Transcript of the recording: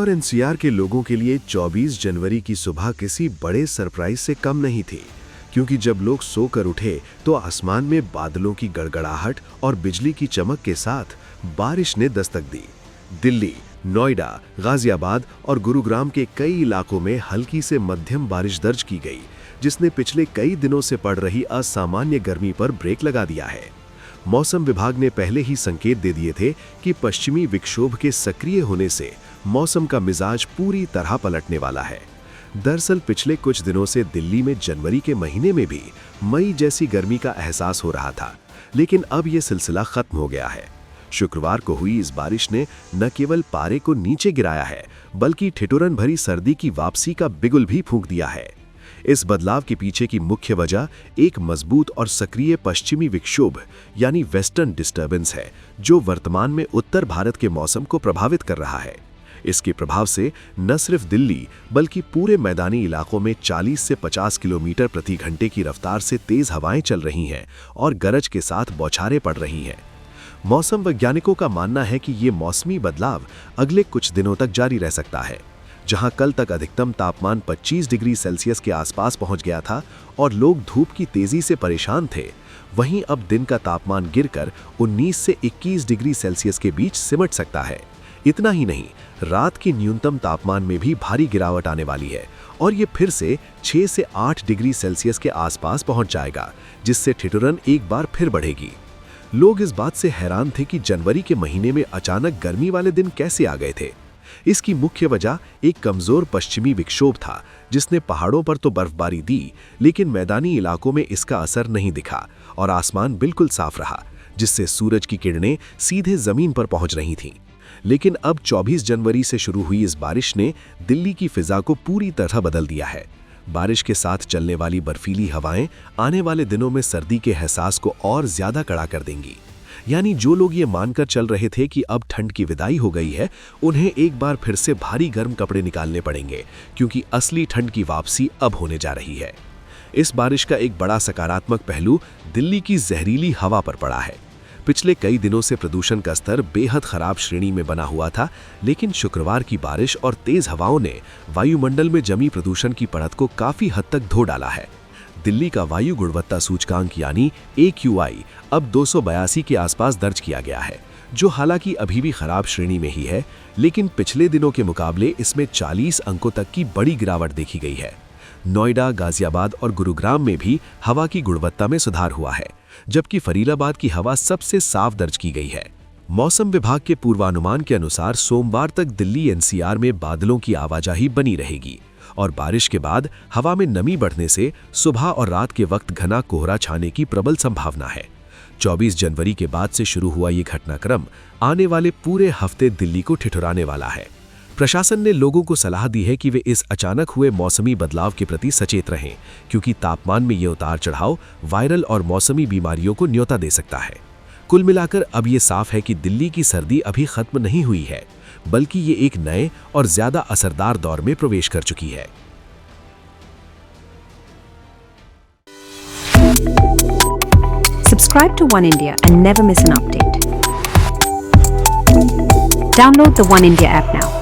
और एनसीआर के लोगों के लिए 24 जनवरी की सुबह किसी बड़े सरप्राइज से कम नहीं थी, क्योंकि जब लोग सोकर उठे तो आसमान में बादलों की गड़गड़ाहट और बिजली की चमक के साथ बारिश ने दस्तक दी। दिल्ली, नोएडा, गाजियाबाद और गुरुग्राम के कई इलाकों में हल्की से मध्यम बारिश दर्ज की गई, जिसने पिछले कई दिनों से पड़ रही असामान्य गर्मी पर ब्रेक लगा दिया है। मौसम विभाग ने पहले ही संकेत दे दिए थे कि पश्चिमी विक्षोभ के सक्रिय होने से मौसम का मिजाज पूरी तरह पलटने वाला है। दरअसल पिछले कुछ दिनों से दिल्ली में जनवरी के महीने में भी मई जैसी गर्मी का एहसास हो रहा था, लेकिन अब यह सिलसिला खत्म हो गया है। शुक्रवार को हुई इस बारिश ने न केवल पारे को नीचे गिराया है, बल्कि ठिठुरन भरी सर्दी की वापसी का बिगुल भी फूंक दिया है। इस बदलाव के पीछे की मुख्य वजह एक मजबूत और सक्रिय पश्चिमी विक्षोभ यानी वेस्टर्न डिस्टर्बेंस है, जो वर्तमान में उत्तर भारत के मौसम को प्रभावित कर रहा है। इसके प्रभाव से न सिर्फ दिल्ली बल्कि पूरे मैदानी इलाकों में 40 से 50 किलोमीटर प्रति घंटे की रफ्तार से तेज हवाएं चल रही हैं और गरज के साथ बौछारें पड़ रही हैं। मौसम वैज्ञानिकों का मानना है कि ये मौसमी बदलाव अगले कुछ दिनों तक जारी रह सकता है। जहां कल तक अधिकतम तापमान 25 डिग्री सेल्सियस के आसपास पहुंच गया था और लोग धूप की तेजी से परेशान थे, वहीं अब दिन का तापमान गिरकर 19 से 21 डिग्री सेल्सियस के बीच सिमट सकता है। इतना ही नहीं, रात की न्यूनतम तापमान में भी भारी गिरावट आने वाली है और ये फिर से 6 से 8 डिग्री सेल्सियस के आसपास पहुंच जाएगा, जिससे ठिठुरन एक बार फिर बढ़ेगी। लोग इस बात से हैरान थे कि जनवरी के महीने में अचानक गर्मी वाले दिन कैसे आ गए थे। इसकी मुख्य वजह एक कमजोर पश्चिमी विक्षोभ था, जिसने पहाड़ों पर तो बर्फबारी दी, लेकिन मैदानी इलाकों में इसका असर नहीं दिखा और आसमान बिल्कुल साफ रहा, जिससे सूरज की किरणें सीधे जमीन पर पहुंच रही थीं। लेकिन अब 24 जनवरी से शुरू हुई इस बारिश ने दिल्ली की फिजा को पूरी तरह बदल दिया है। बारिश के साथ चलने वाली बर्फीली हवाएं आने वाले दिनों में सर्दी के एहसास को और ज्यादा कड़ा कर देंगी। यानी जो लोग ये मानकर चल रहे थे कि अब ठंड की विदाई हो गई है, उन्हें एक बार फिर से भारी गर्म कपड़े निकालने पड़ेंगे, क्योंकि असली ठंड की वापसी अब होने जा रही है। इस बारिश का एक बड़ा सकारात्मक पहलू दिल्ली की जहरीली हवा पर पड़ा है। पिछले कई दिनों से प्रदूषण का स्तर बेहद खराब श्रेणी में बना हुआ था, लेकिन शुक्रवार की बारिश और तेज हवाओं ने वायुमंडल में जमी प्रदूषण की परत को काफी हद तक धो डाला है। दिल्ली का वायु गुणवत्ता सूचकांक यानी AQI अब 282 के आसपास दर्ज किया गया है, जो हालांकि अभी भी खराब श्रेणी में ही है, लेकिन पिछले दिनों के मुकाबले इसमें 40 अंकों तक की बड़ी गिरावट देखी गई है। नोएडा, गाजियाबाद और गुरुग्राम में भी हवा की गुणवत्ता में सुधार हुआ है, जबकि फरीदाबाद की हवा सबसे साफ दर्ज की गई है। मौसम विभाग के पूर्वानुमान के अनुसार सोमवार तक दिल्ली NCR में बादलों की आवाजाही बनी रहेगी और बारिश के बाद हवा में नमी बढ़ने से सुबह और रात के वक्त घना कोहरा छाने की प्रबल संभावना है। 24 जनवरी के बाद से शुरू हुआ ये घटनाक्रम आने वाले पूरे हफ्ते दिल्ली को ठिठुराने वाला है। प्रशासन ने लोगों को सलाह दी है कि वे इस अचानक हुए मौसमी बदलाव के प्रति सचेत रहें, क्योंकि तापमान में ये उतार चढ़ाव वायरल और मौसमी बीमारियों को न्योता दे सकता है। कुल मिलाकर अब ये साफ है कि दिल्ली की सर्दी अभी खत्म नहीं हुई है, बल्कि ये एक नए और ज्यादा असरदार दौर में प्रवेश कर चुकी है। Subscribe to One India and never miss an update. Download the One India app now.